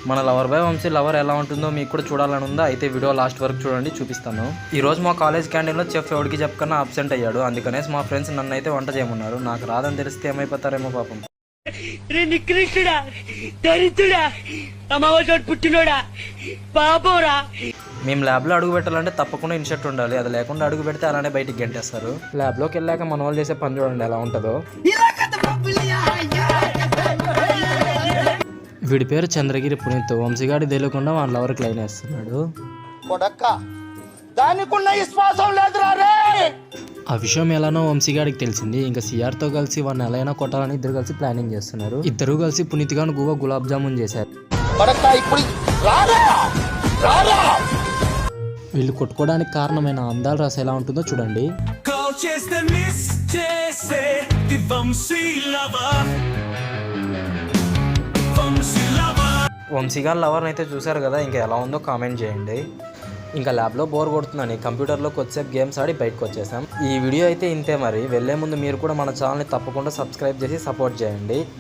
మన lover boy Vamsi lover ఎలా ఉంటుందో మీకు కూడా చూడాలని ఉందా? అయితే వీడియో లాస్ట్ వరకు చూడండి, చూపిస్తాను. ఈ రోజు మా కాలేజ్ క్యాంటీన్లో చెఫ్ ఎవరికి చెప్పకన్నా అబ్సెంట్ అయ్యాడు. అందుకనేసి మా ఫ్రెండ్స్ నన్ను అయితే వంట చేయమన్నారు. నాకు రాదని తెలిస్తే ఏమైపోతారేమో పాపం. మేము ల్యాబ్లో అడుగు పెట్టాలంటే తప్పకుండా ఇన్షర్ట్ ఉండాలి. అది లేకుండా అడుగు పెడితే అలానే బయటికి గంటేస్తారు. ల్యాబ్లోకి వెళ్ళాక మన వాళ్ళు చేసే పని చూడండి ఎలా ఉంటుందో. వీడి పేరు చంద్రగిరి పునీత్. వంశీగాడి తెలియకుండా వాళ్ళ లవర్కి లైన్ వేస్తున్నాడు. ఆ విషయం ఎలానో వంశీగాడికి తెలిసింది. ఇంకా సిఆర్తో కలిసి వాడిని ఎలా అయినా కొట్టాలని ఇద్దరు కలిసి ప్లానింగ్ చేస్తున్నారు. ఇద్దరు కలిసి పునీత్ గాను గులాబ్ జామున్ చేశారు. వీళ్ళు కొట్టుకోవడానికి కారణమైన అందాల రస ఎలా ఉంటుందో చూడండి. వంశీగా లవర్ని అయితే చూసారు కదా, ఇంకా ఎలా ఉందో కామెంట్ చేయండి. ఇంకా ల్యాబ్లో బోర్ కొడుతుందని కంప్యూటర్లో కొద్దిసేపు గేమ్స్ ఆడి బయటకు వచ్చేసాం. ఈ వీడియో అయితే ఇంతే. మరి వెళ్ళే ముందు మీరు కూడా మన ఛానల్ని తప్పకుండా సబ్స్క్రైబ్ చేసి సపోర్ట్ చేయండి.